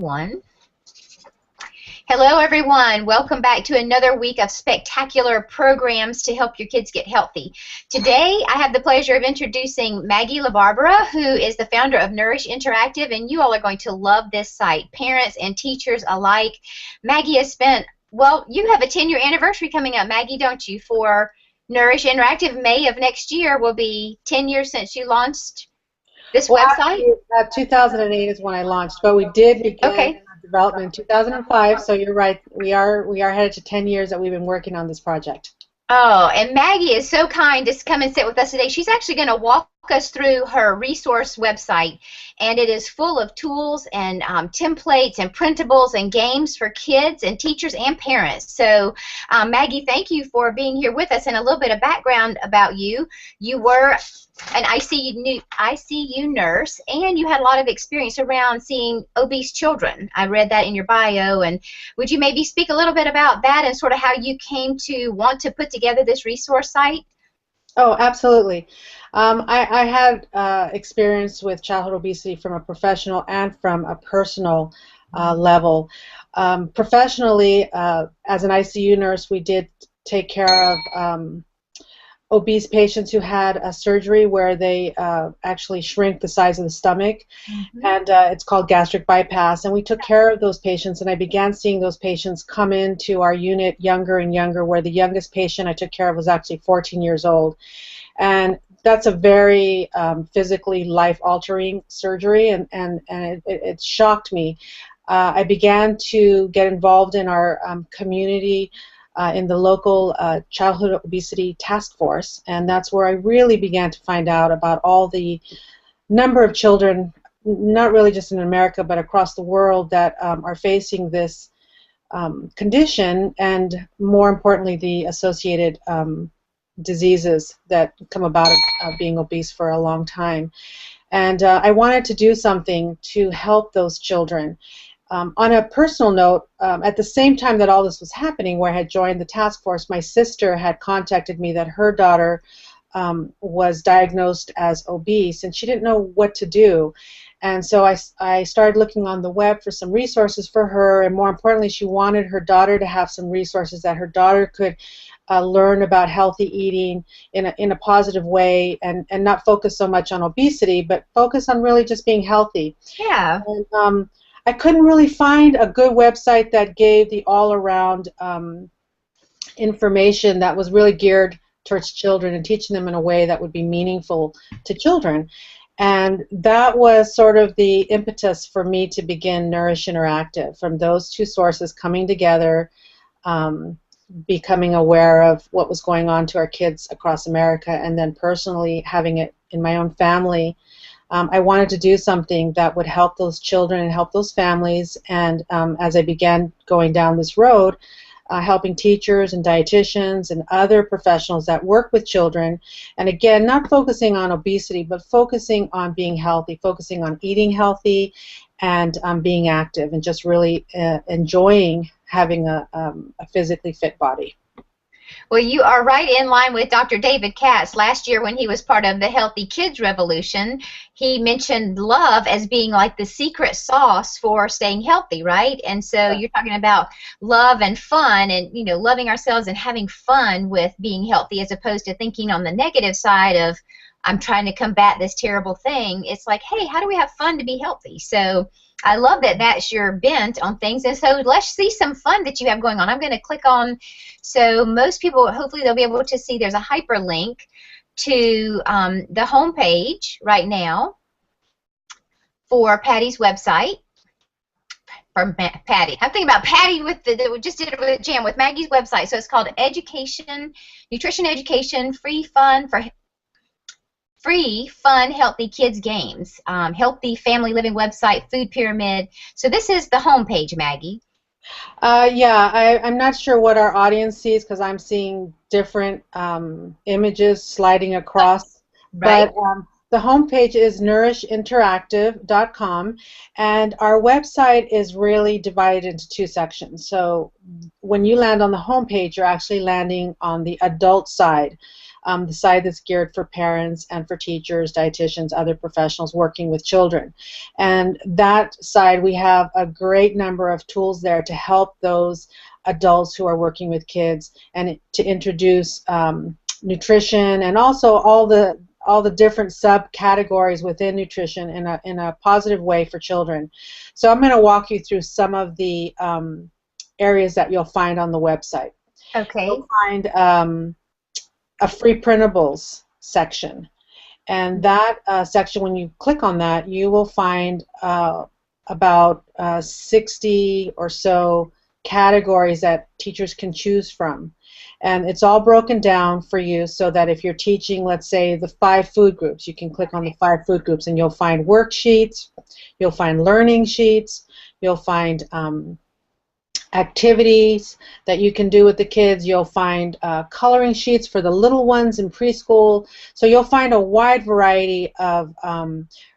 One. Hello, everyone. Welcome back to another week of spectacular programs to help your kids get healthy. Today, I have the pleasure of introducing Maggie LaBarbera, who is the founder of Nourish Interactive, and you all are going to love this site, parents and teachers alike. Maggie has spent, well, you have a 10-year anniversary coming up, Maggie, don't you, for Nourish Interactive. May of next year will be 10 years since you launched this website? Actually, 2008 is when I launched, but we did begin development in 2005. So you're right. We are headed to 10 years that we've been working on this project. Oh, and Maggie is so kind to come and sit with us today. She's actually going to walk us through her resource website, and it is full of tools and templates and printables and games for kids and teachers and parents. So, Maggie, thank you for being here with us, and a little bit of background about you. You were an ICU nurse, and you had a lot of experience around seeing obese children. I read that in your bio, and would you maybe speak a little bit about that and sort of how you came to want to put together this resource site? Oh, absolutely. I had experience with childhood obesity from a professional and from a personal level. Professionally, as an ICU nurse, we did take care of obese patients who had a surgery where they actually shrink the size of the stomach, and it's called gastric bypass, and we took care of those patients, and I began seeing those patients come into our unit younger and younger, where the youngest patient I took care of was actually 14 years old, and that's a very physically life-altering surgery, and it shocked me. I began to get involved in our community in the local childhood obesity task force, and that's where I really began to find out about all the number of children, not really just in America but across the world, that are facing this condition, and more importantly the associated diseases that come about of being obese for a long time. And I wanted to do something to help those children. On a personal note, at the same time that all this was happening, where I had joined the task force, my sister had contacted me that her daughter was diagnosed as obese, and she didn't know what to do. And so I started looking on the web for some resources for her, and more importantly, she wanted her daughter to have some resources that her daughter could learn about healthy eating in a positive way, and not focus so much on obesity, but focus on really just being healthy. Yeah. And, I couldn't really find a good website that gave the all-around information that was really geared towards children and teaching them in a way that would be meaningful to children. And that was sort of the impetus for me to begin Nourish Interactive, from those two sources coming together, becoming aware of what was going on to our kids across America, and then personally having it in my own family. I wanted to do something that would help those children and help those families, and as I began going down this road, helping teachers and dietitians and other professionals that work with children, and again, not focusing on obesity, but focusing on being healthy, focusing on eating healthy, and being active, and just really enjoying having a physically fit body. Well, you are right in line with Dr. David Katz. Last year when he was part of the Healthy Kids Revolution, he mentioned love as being like the secret sauce for staying healthy, right? And so you're talking about love and fun, and loving ourselves and having fun with being healthy, as opposed to thinking on the negative side of I'm trying to combat this terrible thing. It's like, hey, how do we have fun to be healthy? So I love that that's your bent on things. And so let's see some fun that you have going on. I'm going to click on, so most people, hopefully they'll be able to see there's a hyperlink to the home page right now for Patty's website. For Patty. I'm thinking about Patty we just did it with Jam, with Maggie's website. So it's called Nutrition Education, Free Fun, Healthy Kids Games, Healthy Family Living Website, Food Pyramid. So this is the home page, Maggie. Yeah, I'm not sure what our audience sees, because I'm seeing different images sliding across. Right. But the home page is nourishinteractive.com, and our website is really divided into two sections. So when you land on the home page, you're actually landing on the adult side. the side that's geared for parents and for teachers, dietitians, other professionals working with children. And that side, we have a great number of tools there to help those adults who are working with kids, and to introduce nutrition, and also all the different subcategories within nutrition in a positive way for children. So I'm going to walk you through some of the areas that you'll find on the website. Okay. You'll find a free printables section, and that section, when you click on that, you will find about 60 or so categories that teachers can choose from. And it's all broken down for you so that if you're teaching, let's say, the 5 food groups, you can click on the 5 food groups and you'll find worksheets, you'll find learning sheets, you'll find activities that you can do with the kids, you'll find coloring sheets for the little ones in preschool. So you'll find a wide variety of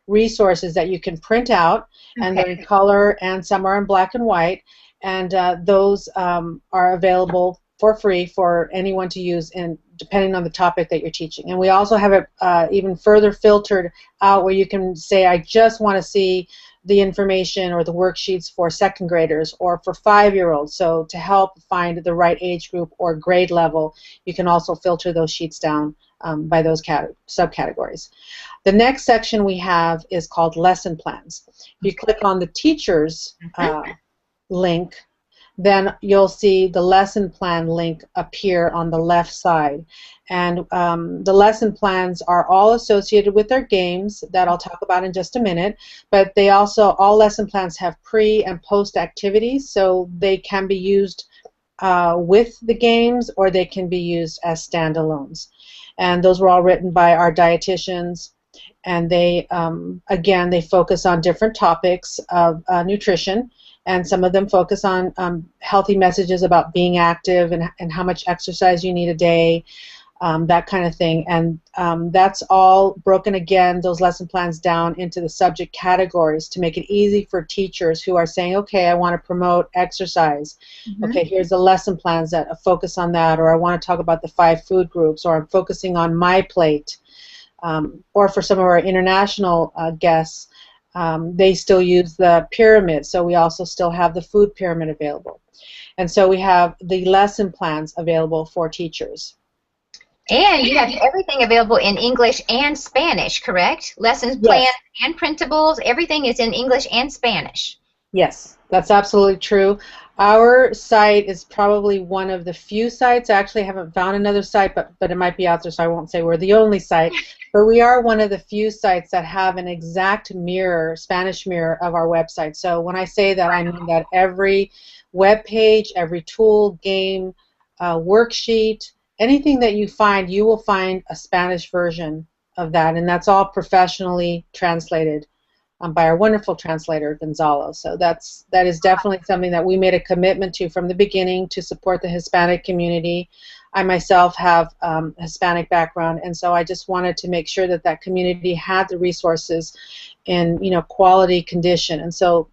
resources that you can print out, and they're in color, and some are in black and white, and those are available for free for anyone to use, and depending on the topic that you're teaching. And we also have it even further filtered out, where you can say, I just want to see the information or the worksheets for second graders or for 5-year-olds. So to help find the right age group or grade level, you can also filter those sheets down by those subcategories. The next section we have is called lesson plans. If you click on the teachers link, then you'll see the lesson plan link appear on the left side. And the lesson plans are all associated with their games that I'll talk about in just a minute, but they also, all lesson plans have pre and post activities, so they can be used with the games, or they can be used as standalones. And those were all written by our dietitians, and they, again, they focus on different topics of nutrition, and some of them focus on healthy messages about being active and how much exercise you need a day, that kind of thing. And that's all broken, again, those lesson plans down into the subject categories to make it easy for teachers who are saying, okay, I want to promote exercise. Okay, here's the lesson plans that focus on that, or I want to talk about the 5 food groups, or I'm focusing on my plate. Or for some of our international guests, they still use the pyramid, so we also still have the food pyramid available. And so we have the lesson plans available for teachers. And you have everything available in English and Spanish, correct? Lessons plans and printables, everything is in English and Spanish. Yes, that's absolutely true. Our site is probably one of the few sites, I actually haven't found another site, but it might be out there, so I won't say we're the only site, but we are one of the few sites that have an exact mirror, Spanish mirror of our website. So when I say that, I mean that every web page, every tool, game, worksheet, anything that you find, you will find a Spanish version of that, and that's all professionally translated by our wonderful translator, Gonzalo. So that is definitely something that we made a commitment to from the beginning, to support the Hispanic community. I myself have a Hispanic background, and so I just wanted to make sure that that community had the resources in quality condition, and so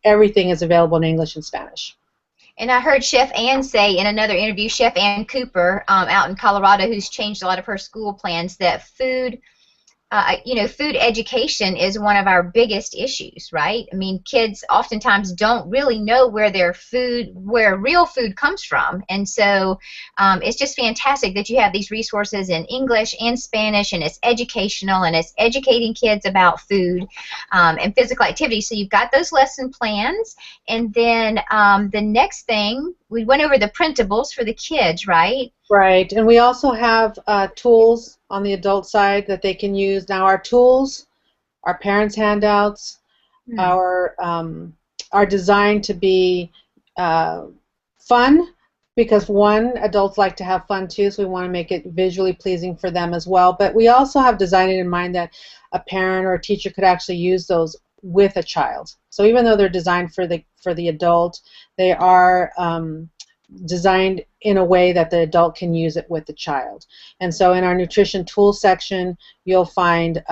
everything is available in English and Spanish. And I heard Chef Ann say in another interview, Chef Ann Cooper out in Colorado, who's changed a lot of her school plans, that food education is one of our biggest issues, right? I mean, kids oftentimes don't really know where real food comes from. And so it's just fantastic that you have these resources in English and Spanish, and it's educational, and it's educating kids about food and physical activity. So you've got those lesson plans. And then the next thing, we went over the printables for the kids, right? Right, and we also have tools on the adult side that they can use. Now our tools, our parents' handouts, are designed to be fun, because one, adults like to have fun too, so we want to make it visually pleasing for them as well. But we also have designed it in mind that a parent or a teacher could actually use those with a child. So even though they're designed for the adult, they are designed in a way that the adult can use it with the child. And so in our nutrition tool section, you'll find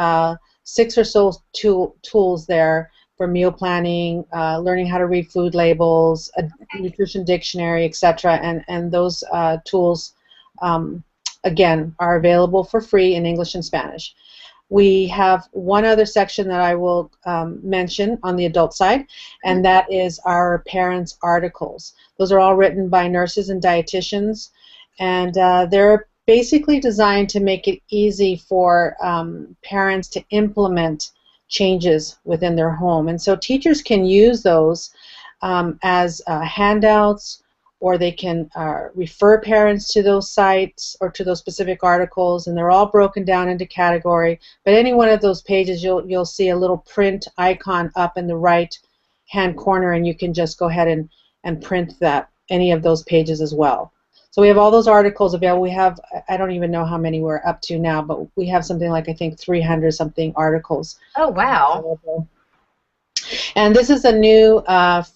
6 or so tools there for meal planning, learning how to read food labels, a nutrition dictionary, etc. And those tools again, are available for free in English and Spanish. We have one other section that I will mention on the adult side, and that is our parents' articles. Those are all written by nurses and dietitians, and they're basically designed to make it easy for parents to implement changes within their home. And so teachers can use those as handouts, or they can refer parents to those sites or to those specific articles, and they're all broken down into category. But any one of those pages, you'll see a little print icon up in the right hand corner, and you can just go ahead and print any of those pages as well. So we have all those articles available. We have, I don't even know how many we're up to now, but we have something like, I think, 300 something articles. Oh, wow. Available. And this is a new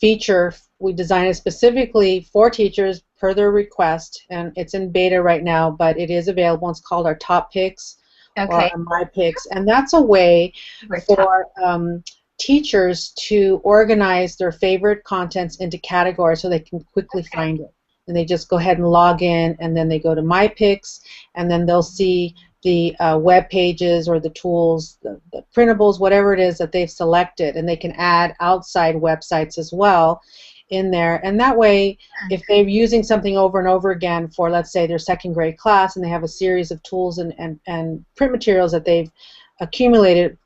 feature. We designed it specifically for teachers per their request, and it's in beta right now, but it is available. It's called our Top Picks, or our My Picks, and that's a way for teachers to organize their favorite contents into categories so they can quickly find it. And they just go ahead and log in, and then they go to My Picks, and then they'll see the web pages or the tools, the printables, whatever it is that they've selected, and they can add outside websites as well in there. And that way, if they're using something over and over again for, let's say, their second grade class, and they have a series of tools and print materials that they've accumulated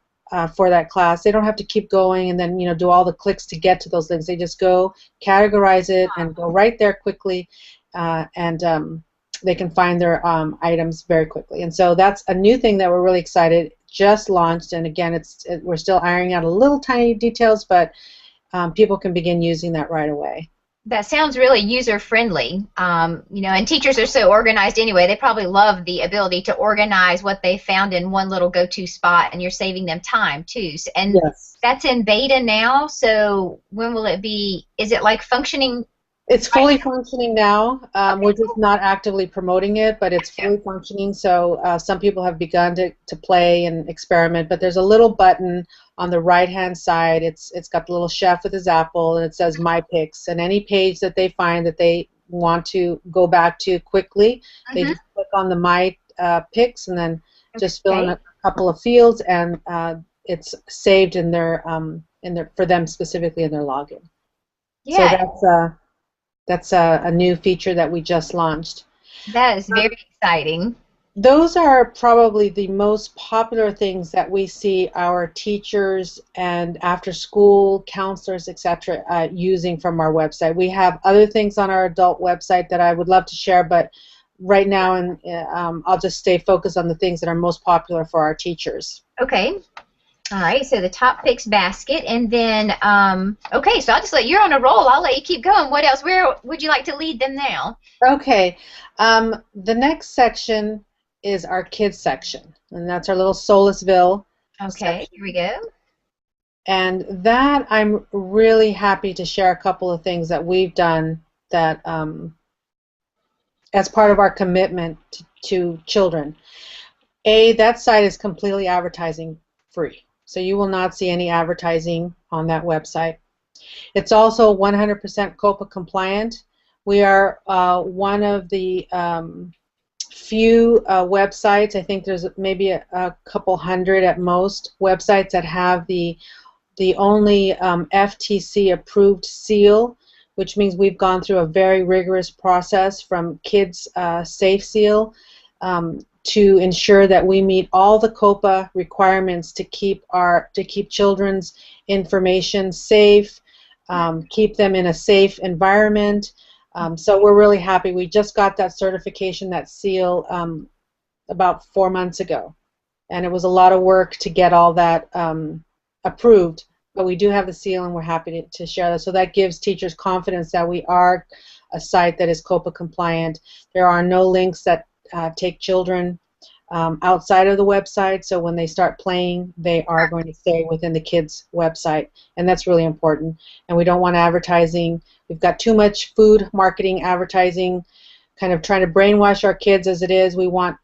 for that class, they don't have to keep going and then do all the clicks to get to those links. They just go categorize it and go right there quickly, and they can find their items very quickly. And so that's a new thing that we're really excited, just launched, and again, we're still ironing out a little tiny details, but people can begin using that right away. That sounds really user-friendly. And teachers are so organized anyway. They probably love the ability to organize what they found in one little go-to spot, and you're saving them time, too. And yes. That's in beta now, so when will it be? Is it like functioning? It's fully functioning now. We're just not actively promoting it, but it's fully functioning. So some people have begun to play and experiment, but there's a little button on the right-hand side. It's got the little chef with his apple, and it says My Picks. And any page that they find that they want to go back to quickly, they just click on the My Picks, and then just fill in a couple of fields, and it's saved in their for them specifically in their login. Yeah. So that's a new feature that we just launched. That is very exciting. Those are probably the most popular things that we see our teachers and after-school counselors, etc., using from our website. We have other things on our adult website that I would love to share, but right now I'll just stay focused on the things that are most popular for our teachers. Okay. All right, so the Top Picks basket, and then, okay, so I'll just you're on a roll. I'll let you keep going. What else? Where would you like to lead them now? Okay. The next section is our kids section, and that's our little Soliceville section. Here we go. And that I'm really happy to share a couple of things that we've done that as part of our commitment to children. That site is completely advertising free. So you will not see any advertising on that website. It's also 100% COPA compliant. We are one of the few websites, I think there's maybe a couple hundred at most, websites that have the only FTC approved seal, which means we've gone through a very rigorous process from Kids Safe Seal to ensure that we meet all the COPA requirements to keep children's information safe, keep them in a safe environment. So we're really happy. We just got that certification, that seal, about 4 months ago, and it was a lot of work to get all that approved. But we do have the seal, and we're happy to share that. So that gives teachers confidence that we are a site that is COPA compliant. There are no links that take children outside of the website, so when they start playing, they are going to stay within the kids' website, and that's really important. And we don't want advertising. We've got too much food marketing advertising, kind of trying to brainwash our kids as it is. We want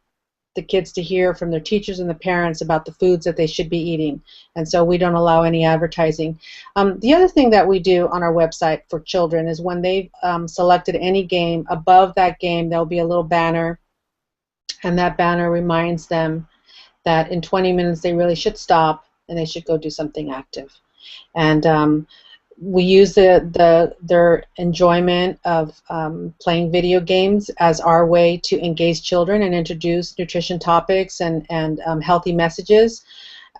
the kids to hear from their teachers and the parents about the foods that they should be eating, and so we don't allow any advertising. The other thing that we do on our website for children is when they've selected any game, above that game there'll be a little banner and that banner reminds them that in 20 minutes they really should stop and they should go do something active. And we use their enjoyment of playing video games as our way to engage children and introduce nutrition topics and healthy messages.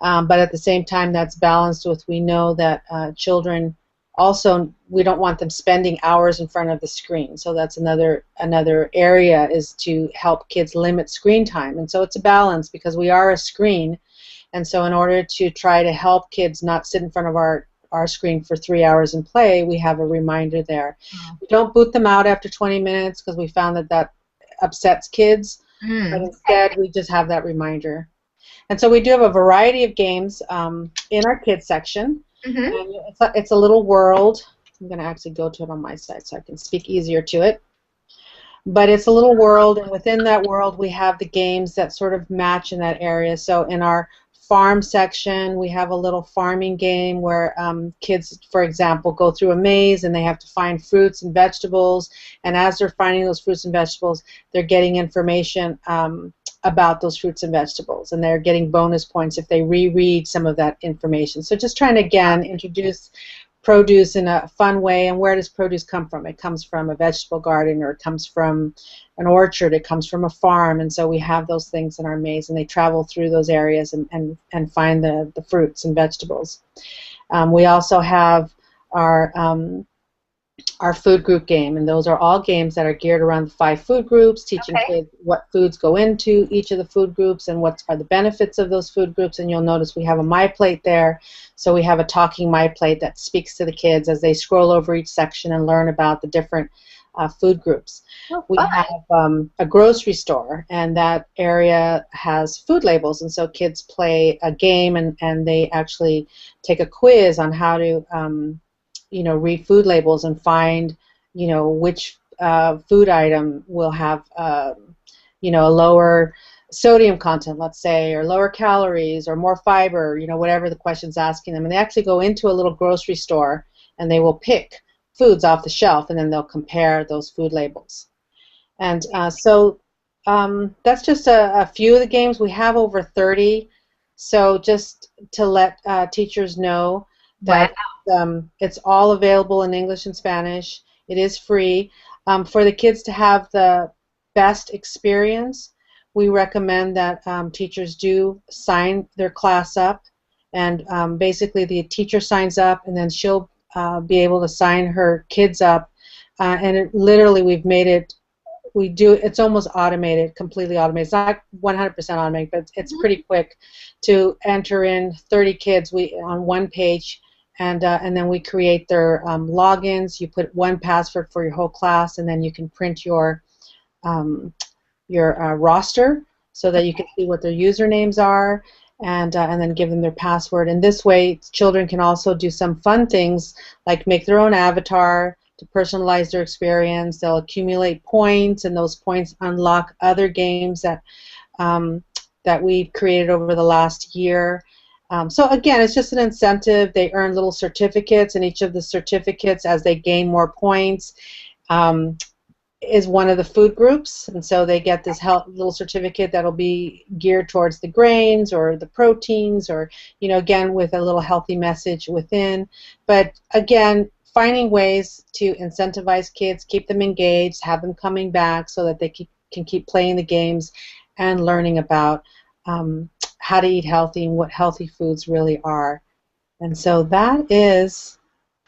But at the same time, that's balanced with, we know that children also, we don't want them spending hours in front of the screen. So that's another area, is to help kids limit screen time. And so it's a balance, because we are a screen. And so in order to try to help kids not sit in front of our screen for 3 hours and play, we have a reminder there. We don't boot them out after 20 minutes because we found that upsets kids. But instead, we just have that reminder. And so we do have a variety of games in our kids section. And it's a little world. I'm going to actually go to it on my side so I can speak easier to it. But it's a little world, and within that world we have the games that sort of match in that area. So in our farm section, we have a little farming game where kids, for example, go through a maze and they have to find fruits and vegetables. And as they're finding those fruits and vegetables, they're getting information about those fruits and vegetables, and they're getting bonus points if they reread some of that information. So just trying to, again, introduce produce in a fun way. And where does produce come from? It comes from a vegetable garden, or it comes from an orchard, it comes from a farm. And so we have those things in our maze, and they travel through those areas and find the fruits and vegetables. We also have our food group game, and those are all games that are geared around the 5 food groups, teaching kids what foods go into each of the food groups and what are the benefits of those food groups. And you'll notice we have a My Plate there, so we have a talking My Plate that speaks to the kids as they scroll over each section and learn about the different food groups. We have a grocery store, and that area has food labels, and so kids play a game and they actually take a quiz on how to read food labels and find, which food item will have, a lower sodium content, let's say, or lower calories, or more fiber, whatever the question's asking them. And they actually go into a little grocery store and they will pick foods off the shelf, and then they'll compare those food labels. And so that's just a few of the games. We have over 30. So just to let teachers know that it's all available in English and Spanish. It is free. For the kids to have the best experience, we recommend that teachers do sign their class up, and basically the teacher signs up, and then she'll be able to sign her kids up, and literally we've made it, it's almost automated, completely automated. It's not 100% automated, but it's pretty quick to enter in 30 kids on one page. And then we create their logins. You put one password for your whole class, and then you can print your roster so that you can see what their usernames are, and then give them their password. And this way, children can also do some fun things like make their own avatar to personalize their experience. They'll accumulate points, and those points unlock other games that we've created over the last year. So again, it's just an incentive. They earn little certificates, and each of the certificates, as they gain more points, is one of the food groups, and so they get this little certificate that'll be geared towards the grains or the proteins, or again with a little healthy message within. But again, finding ways to incentivize kids, keep them engaged, have them coming back so that they can keep playing the games and learning about how to eat healthy and what healthy foods really are. And so that is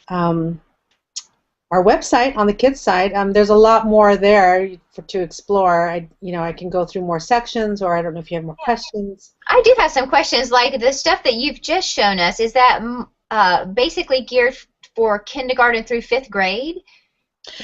our website on the kids side. There's a lot more there to explore. I can go through more sections, or I don't know if you have more questions. I do have some questions. Like the stuff that you've just shown us, is that basically geared for kindergarten through 5th grade?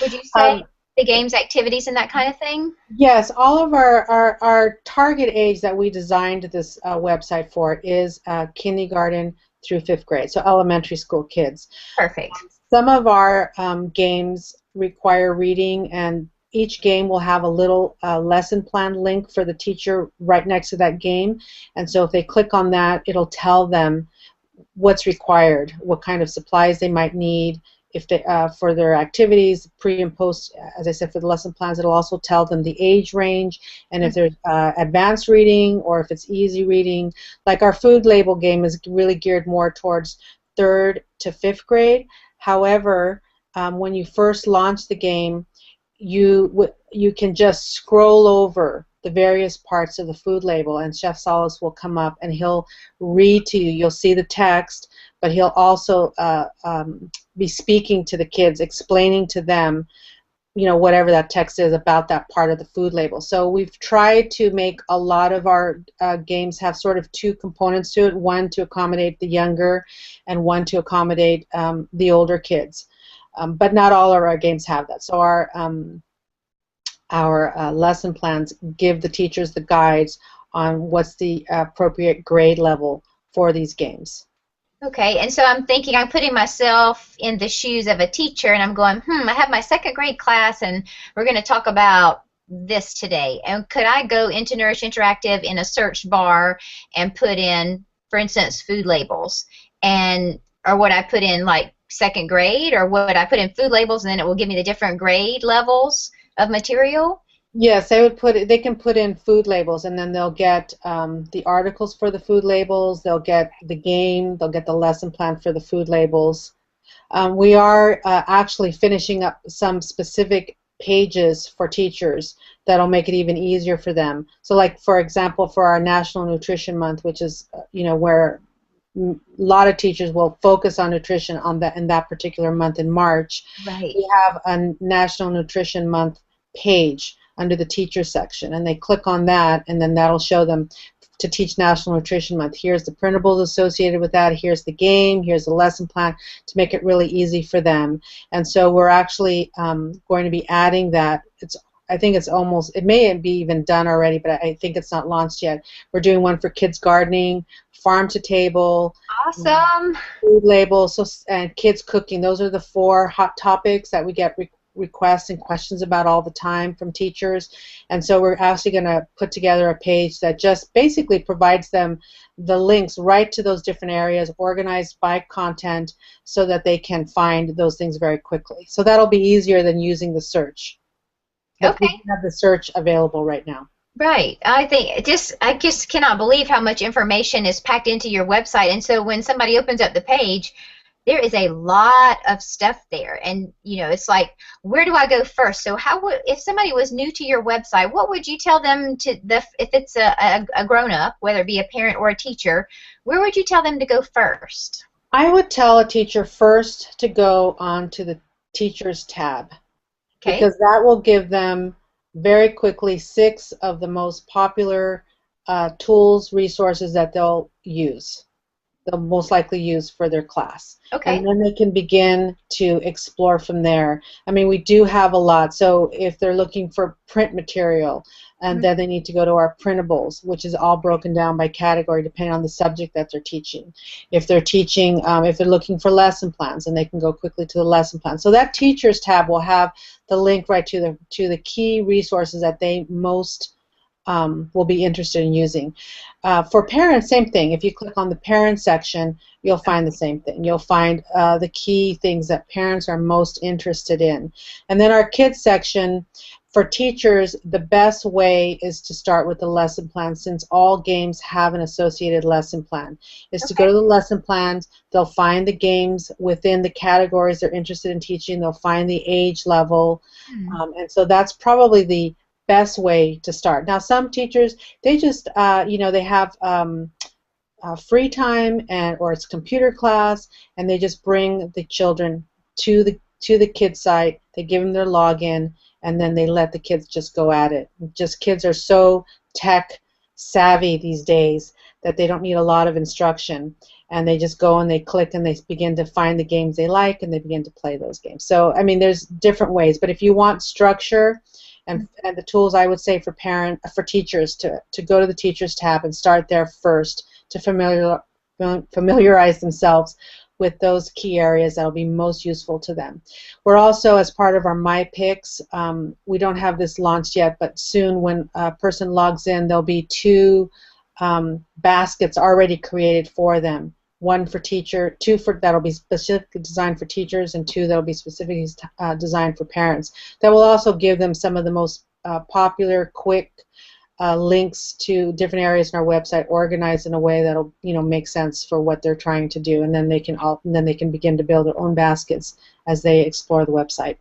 Would you say? The games, activities, and that kind of thing? Yes, all of our target age that we designed this website for is kindergarten through 5th grade, so elementary school kids. Perfect. Some of our games require reading, and each game will have a little lesson plan link for the teacher right next to that game. And so if they click on that, it'll tell them what's required, what kind of supplies they might need, if they for their activities, pre and post, as I said, for the lesson plans. It'll also tell them the age range, and if there's advanced reading or if it's easy reading. Like our food label game is really geared more towards 3rd to 5th grade. However, when you first launch the game, you can just scroll over the various parts of the food label, and Chef Solace will come up and he'll read to you. You'll see the text, but he'll also be speaking to the kids, explaining to them, whatever that text is about that part of the food label. So we've tried to make a lot of our games have sort of 2 components to it, one to accommodate the younger and one to accommodate the older kids. But not all of our games have that. So our lesson plans give the teachers the guides on what's the appropriate grade level for these games. Okay, and so I'm putting myself in the shoes of a teacher, and I'm going, I have my 2nd grade class, and we're going to talk about this today. And could I go into Nourish Interactive in a search bar and put in, for instance, food labels, or would I put in like 2nd grade, or would I put in food labels and then it will give me the different grade levels of material? Yes, they can put in food labels, and then they'll get the articles for the food labels, they'll get the game, they'll get the lesson plan for the food labels. We are actually finishing up some specific pages for teachers that'll make it even easier for them. So like, for example, for our National Nutrition Month, which is where a lot of teachers will focus on nutrition in that particular month in March. Right. We have a National Nutrition Month page under the teacher section, and they click on that, and then that'll show them to teach National Nutrition Month. Here's the printables associated with that, here's the game, here's the lesson plan, to make it really easy for them. And so we're actually going to be adding that. I think it may be even done already, but I think it's not launched yet. We're doing one for kids gardening, farm to table, awesome, food labels, and kids cooking. Those are the 4 hot topics that we get requests and questions about all the time from teachers. And so we're actually going to put together a page that just basically provides them the links right to those different areas, organized by content, so that they can find those things very quickly. So that'll be easier than using the search. But okay. we have the search available right now. Right. I just cannot believe how much information is packed into your website. And so when somebody opens up the page, there is a lot of stuff there, and it's like, where do I go first? So if somebody was new to your website, what would you tell them if it's a grown-up, whether it be a parent or a teacher, where would you tell them to go first? I would tell a teacher first to go on to the Teachers tab, okay, because that will give them very quickly 6 of the most popular tools, resources that they'll most likely use for their class. Okay. And then they can begin to explore from there. I mean, we do have a lot. So if they're looking for print material, and then they need to go to our printables, which is all broken down by category depending on the subject that they're teaching. If they're teaching, if they're looking for lesson plans, and they can go quickly to the lesson plan. So that Teachers tab will have the link right to the key resources that they most will be interested in using. For parents, same thing. If you click on the parent section, you'll find the same thing. You'll find the key things that parents are most interested in. And then our kids section, for teachers, the best way is to start with the lesson plan, since all games have an associated lesson plan. Is to go to the lesson plans, they'll find the games within the categories they're interested in teaching, they'll find the age level, and so that's probably the best way to start. Now, some teachers, they just, they have free time, or it's computer class, and they just bring the children to the kids site. They give them their login, and then they let the kids just go at it. Kids are so tech savvy these days that they don't need a lot of instruction, and they just go and they click and they begin to find the games they like, and they begin to play those games. So, I mean, there's different ways, but if you want structure and the tools, I would say for teachers to go to the Teachers tab and start there first to familiarize themselves with those key areas that will be most useful to them. We're also, as part of our My Picks, we don't have this launched yet, but soon when a person logs in, there'll be 2 baskets already created for them one for teacher, two for that'll be specifically designed for teachers, and two that'll be specifically designed for parents. That will also give them some of the most popular, quick links to different areas in our website, organized in a way that'll make sense for what they're trying to do, and then they can begin to build their own baskets as they explore the website.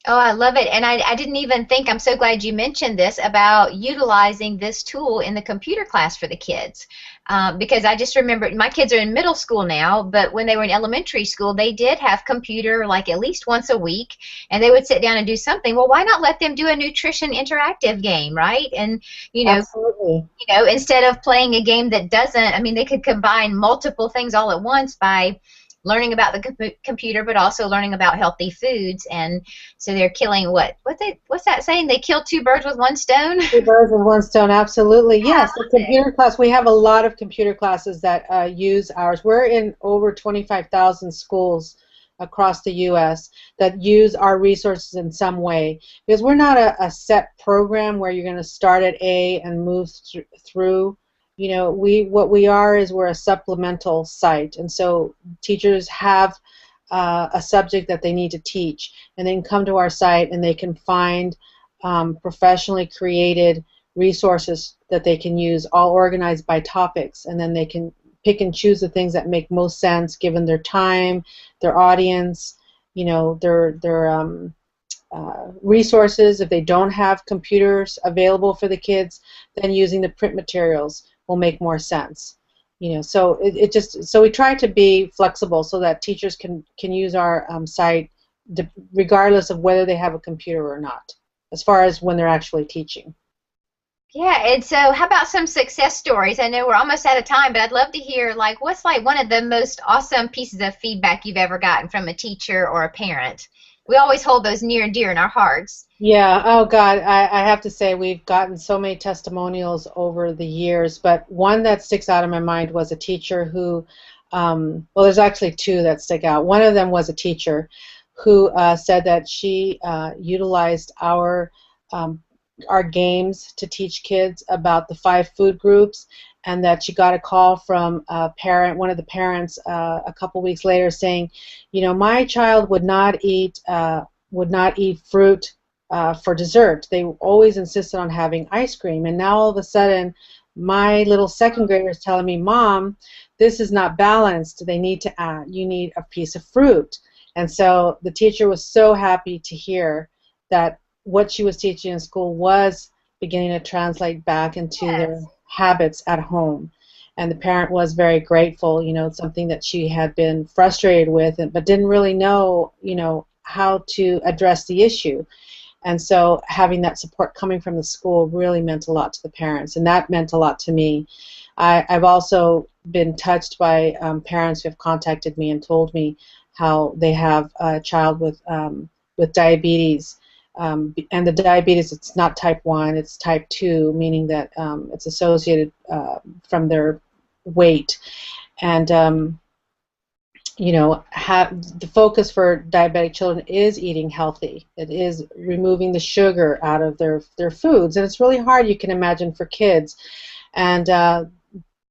Oh, I love it. And I didn't even think, I'm so glad you mentioned this about utilizing this tool in the computer class for the kids. Because I just remember my kids are in middle school now, but when they were in elementary school, they did have computer like at least once a week, and they would sit down and do something. Well, why not let them do a nutrition interactive game, right? And, Absolutely. instead of playing a game that doesn't, I mean, they could combine multiple things all at once by learning about the computer, but also learning about healthy foods. And so they're killing what's that saying? They kill two birds with one stone. Two birds with one stone, absolutely. Yes, the computer class. We have a lot of computer classes that use ours. We're in over 25,000 schools across the U.S. that use our resources in some way, because we're not a set program where you're going to start at A and move through. What we are is we're a supplemental site, and so teachers have a subject that they need to teach, and they can come to our site and they can find professionally created resources that they can use, all organized by topics, and then they can pick and choose the things that make most sense given their time, their audience, their resources. If they don't have computers available for the kids, then using the print materials will make more sense. So so we try to be flexible so that teachers can use our site regardless of whether they have a computer or not, as far as when they're actually teaching. Yeah, and so how about some success stories? I know we're almost out of time, but I'd love to hear, like, what's like one of the most awesome pieces of feedback you've ever gotten from a teacher or a parent? We always hold those near and dear in our hearts. Yeah, oh God, I have to say we've gotten so many testimonials over the years, but one that sticks out in my mind was a teacher who, well, there's actually two that stick out. One of them was a teacher who said that she utilized our games to teach kids about the 5 food groups, and that she got a call from one of the parents a couple weeks later saying, my child would not eat fruit for dessert. They always insisted on having ice cream, and now all of a sudden my little second grader is telling me, Mom, this is not balanced. You need a piece of fruit. And so the teacher was so happy to hear that what she was teaching in school was beginning to translate back into their habits at home. And the parent was very grateful. It's something that she had been frustrated with, but didn't really know, how to address the issue. And so having that support coming from the school really meant a lot to the parents, and that meant a lot to me. I've also been touched by parents who have contacted me and told me how they have a child with diabetes. And the diabetes, it's not type 1, it's type 2, meaning that it's associated from their weight. And the focus for diabetic children is eating healthy. It is removing the sugar out of their foods, and it's really hard, you can imagine, for kids. And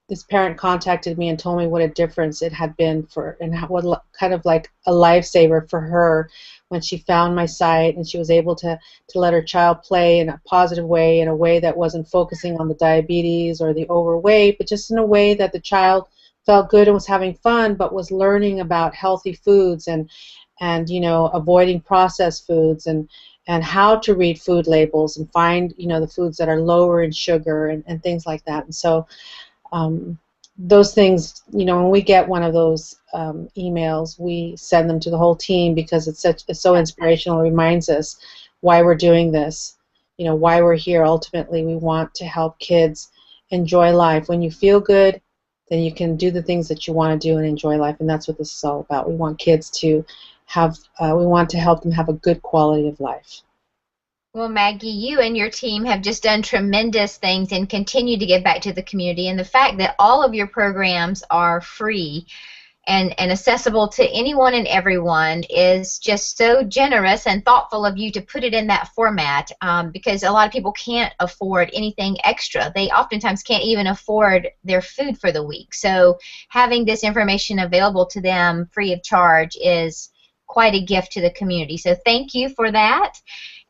this parent contacted me and told me what a difference it had been what kind of like a lifesaver for her when she found my site, and she was able to let her child play in a positive way, in a way that wasn't focusing on the diabetes or the overweight, but just in a way that the child felt good and was having fun, but was learning about healthy foods and avoiding processed foods, and how to read food labels and find the foods that are lower in sugar and things like that. And so those things, when we get one of those emails, we send them to the whole team, because it's so inspirational. It reminds us why we're doing this, why we're here. Ultimately, we want to help kids enjoy life. When you feel good, then you can do the things that you want to do and enjoy life, and that's what this is all about. We want kids to we want to help them have a good quality of life. Well, Maggie, you and your team have just done tremendous things and continue to give back to the community. And the fact that all of your programs are free and accessible to anyone and everyone is just so generous and thoughtful of you to put it in that format, because a lot of people can't afford anything extra. They oftentimes can't even afford their food for the week. So having this information available to them free of charge is quite a gift to the community. So thank you for that.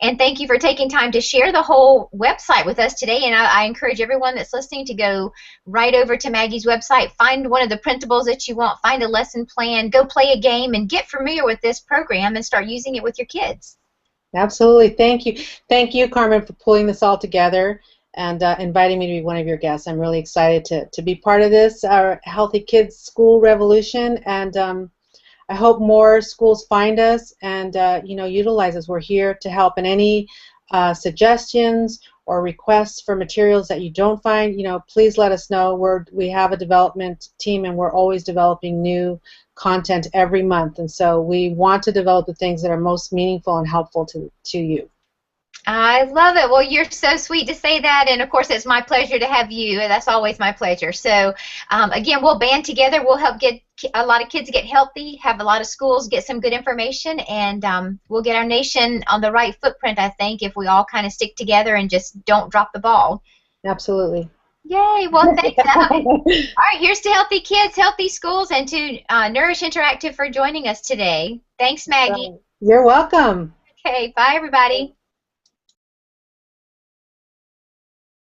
And thank you for taking time to share the whole website with us today. And I encourage everyone that's listening to go right over to Maggie's website, find one of the printables that you want, find a lesson plan, go play a game, and get familiar with this program and start using it with your kids. Absolutely. Thank you. Thank you, Carmen, for pulling this all together and inviting me to be one of your guests. I'm really excited to be part of this, our Healthy Kids School Revolution, and I hope more schools find us and utilize us. We're here to help. And any suggestions or requests for materials that you don't find, please let us know. We have a development team, and we're always developing new content every month. And so we want to develop the things that are most meaningful and helpful to you. I love it. Well, you're so sweet to say that, and of course, it's my pleasure to have you. That's always my pleasure. So, again, we'll band together. We'll help get a lot of kids get healthy, have a lot of schools get some good information, and we'll get our nation on the right footprint, I think, if we all kind of stick together and just don't drop the ball. Absolutely. Yay. Well, thanks. All right, here's to healthy kids, healthy schools, and to Nourish Interactive for joining us today. Thanks, Maggie. You're welcome. Okay, bye, everybody.